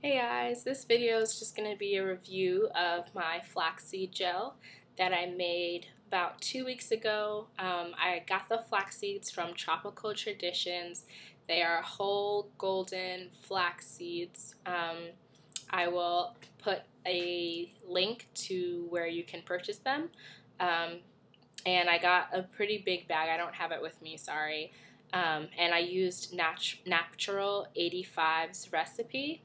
Hey guys, this video is just going to be a review of my flaxseed gel that I made about 2 weeks ago. I got the flax seeds from Tropical Traditions. They are whole golden flax seeds. I will put a link to where you can purchase them. And I got a pretty big bag. I don't have it with me, sorry. And I used Natural 85's recipe.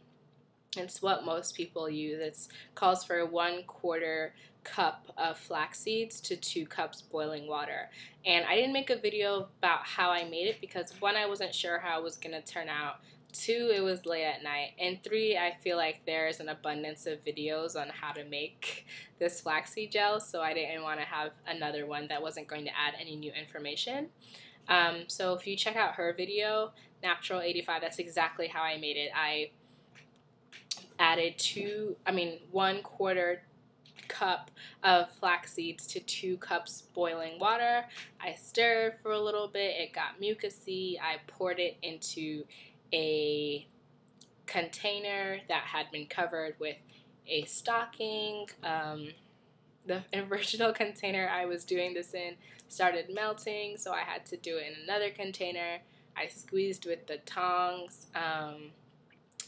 It's what most people use. It calls for 1/4 cup of flax seeds to 2 cups boiling water. And I didn't make a video about how I made it because 1, I wasn't sure how it was going to turn out. 2, it was late at night. And 3, I feel like there's an abundance of videos on how to make this flaxseed gel, so I didn't want to have another one that wasn't going to add any new information. So if you check out her video, Natural 85, that's exactly how I made it. I added 1/4 cup of flax seeds to 2 cups boiling water. I stirred for a little bit. It got mucousy. I poured it into a container that had been covered with a stocking. The original container I was doing this in started melting, so I had to do it in another container. I squeezed with the tongs.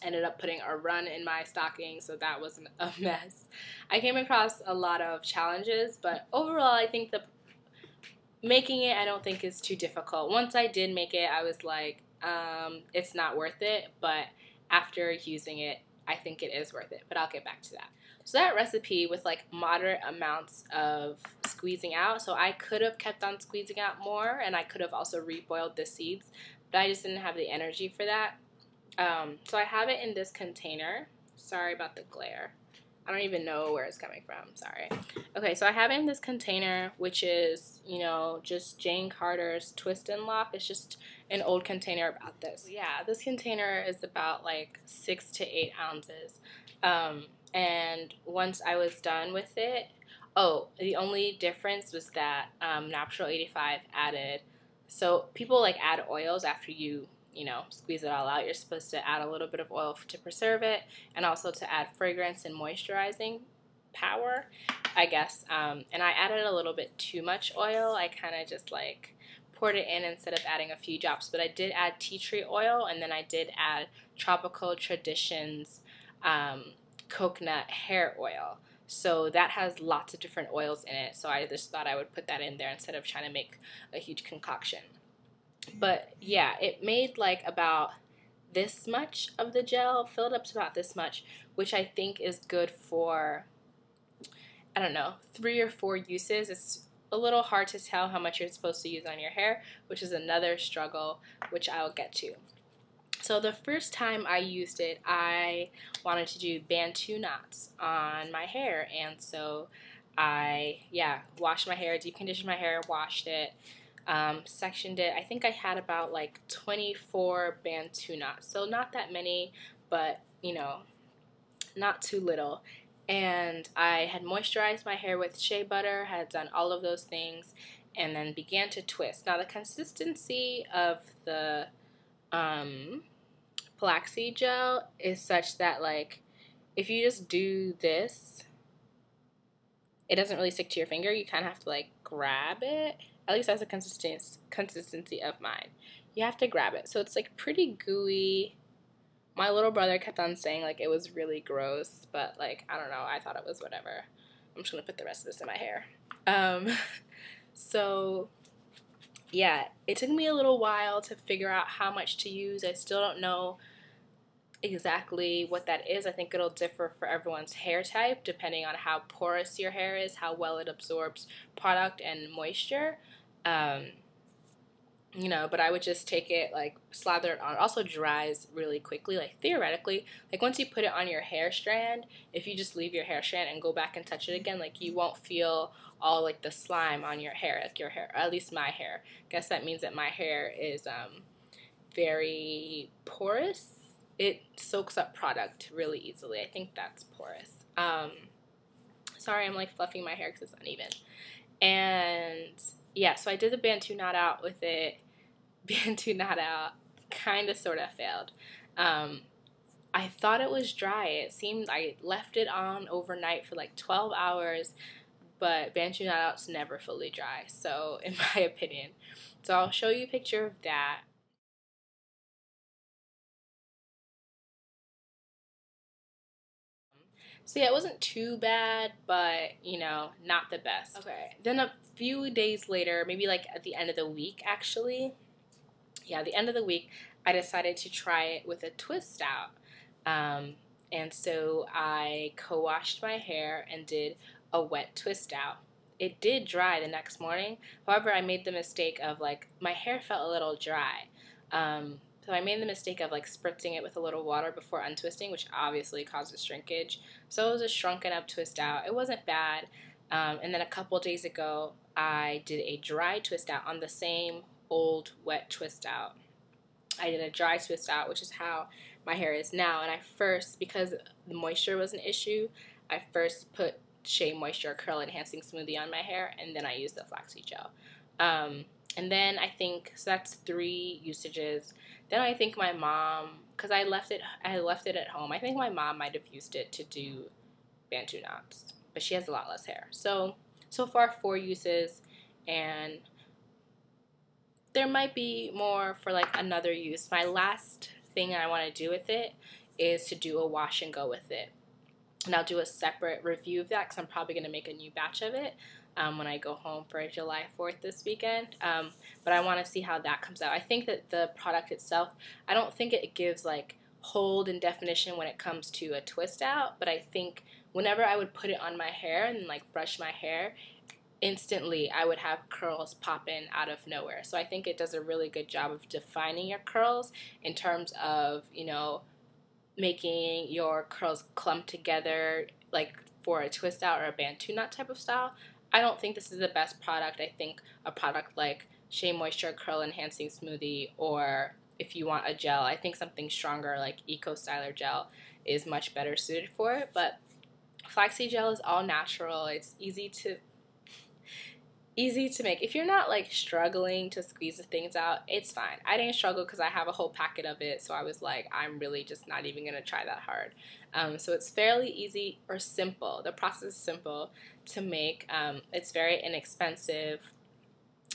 Ended up putting a run in my stocking, so that was a mess. I came across a lot of challenges, but overall I think making it I don't think is too difficult. Once I did make it, I was like, it's not worth it, but after using it, I think it is worth it, but I'll get back to that. So that recipe with like moderate amounts of squeezing out, so I could have kept on squeezing out more, and I could have also reboiled the seeds, but I just didn't have the energy for that. So I have it in this container. Sorry about the glare. I don't even know where it's coming from. Sorry. Okay, so I have it in this container, which is, just Jane Carter's Twist and Lock. It's just an old container about this. Yeah, this container is about like 6 to 8 ounces. And once I was done with it, the only difference was that Natural 85 added, so people like add oils after you squeeze it all out. You're supposed to add a little bit of oil to preserve it and also to add fragrance and moisturizing power, I guess. And I added a little bit too much oil. I kind of just like poured it in instead of adding a few drops. But I did add tea tree oil, and then I did add Tropical Traditions coconut hair oil. So that has lots of different oils in it. So I just thought I would put that in there instead of trying to make a huge concoction. But yeah, it made like about this much of the gel, filled up to about this much, which I think is good for, I don't know, 3 or 4 uses. It's a little hard to tell how much you're supposed to use on your hair, which is another struggle, which I'll get to. So the first time I used it, I wanted to do Bantu knots on my hair, and so I washed my hair, deep conditioned my hair, washed it, sectioned it. I think I had about like 24 Bantu knots, so not that many, but not too little. And I had moisturized my hair with shea butter, had done all of those things, and then began to twist. Now the consistency of the flaxseed gel is such that like if you just do this, it doesn't really stick to your finger. You kind of have to like grab it. At least that's the consistency of mine. You have to grab it. So it's like pretty gooey. My little brother kept on saying like it was really gross, but like I don't know, I thought it was whatever. I'm just gonna put the rest of this in my hair. So yeah, it took me a little while to figure out how much to use. I still don't know exactly what that is. I think it'll differ for everyone's hair type depending on how porous your hair is, how well it absorbs product and moisture. But I would just take it, like slather it on. It also dries really quickly. Like theoretically, like once you put it on your hair strand, if you just leave your hair strand and go back and touch it again, like you won't feel all like the slime on your hair, like your hair, or at least my hair. I guess that means that my hair is very porous. It soaks up product really easily. I think that's porous. Sorry, I'm like fluffing my hair because it's uneven. And yeah, so I did the Bantu knot out with it. Bantu knot out kind of sort of failed. I thought it was dry. It seemed I left it on overnight for like 12 hours, but Bantu knot never fully dry, so in my opinion. So I'll show you a picture of that. So yeah, it wasn't too bad, but not the best. Okay. Then a few days later, maybe like at the end of the week actually, yeah, the end of the week, I decided to try it with a twist out. Um, and so I co-washed my hair and did a wet twist out. It did dry the next morning. However, I made the mistake of like, my hair felt a little dry. So I made the mistake of like spritzing it with a little water before untwisting, which obviously causes shrinkage. So it was a shrunken up twist out. It wasn't bad. And then a couple days ago, I did a dry twist out on the same old wet twist out. I did a dry twist out, which is how my hair is now. And I first, because the moisture was an issue, I first put Shea Moisture Curl Enhancing Smoothie on my hair, and then I used the Flaxseed Gel. And then I think, so that's 3 usages. Then I think my mom, because I left it at home. I think my mom might have used it to do Bantu knots, but she has a lot less hair. So far 4 uses, and there might be more for like another use. My last thing I want to do with it is to do a wash and go with it. And I'll do a separate review of that because I'm probably going to make a new batch of it when I go home for July 4th this weekend. But I want to see how that comes out. I think that the product itself, I don't think it gives like hold and definition when it comes to a twist out, but I think whenever I would put it on my hair and like brush my hair, instantly I would have curls pop in out of nowhere. So I think it does a really good job of defining your curls in terms of, making your curls clump together like for a twist out or a Bantu knot type of style. I don't think this is the best product. I think a product like Shea Moisture Curl Enhancing Smoothie, or if you want a gel, I think something stronger like Eco Styler Gel is much better suited for it. But Flaxseed Gel is all natural. It's easy to make. If you're not like struggling to squeeze the things out, it's fine. I didn't struggle because I have a whole packet of it, so I was like, I'm really just not even gonna try that hard. So it's fairly easy or simple. The process is simple to make. It's very inexpensive.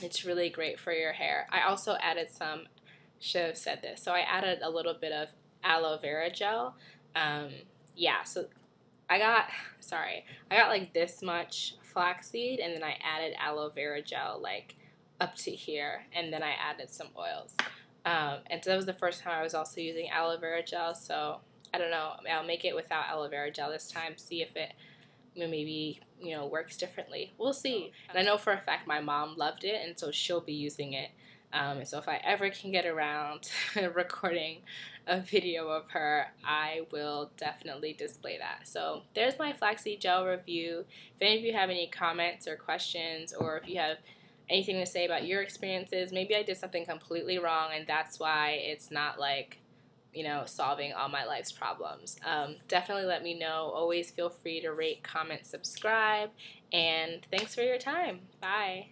It's really great for your hair. I also added some, should have said this, so I added a little bit of aloe vera gel. Yeah, so I got like this much flaxseed, and then I added aloe vera gel like up to here, and then I added some oils. And so that was the first time I was also using aloe vera gel, so I don't know, I'll make it without aloe vera gel this time, see if it maybe works differently. We'll see. And I know for a fact my mom loved it, and so she'll be using it. So if I ever can get around to recording a video of her, I will definitely display that. So there's my flaxseed gel review. If any of you have any comments or questions, or if you have anything to say about your experiences, maybe I did something completely wrong and that's why it's not like, solving all my life's problems. Definitely let me know. Always feel free to rate, comment, subscribe, and thanks for your time. Bye.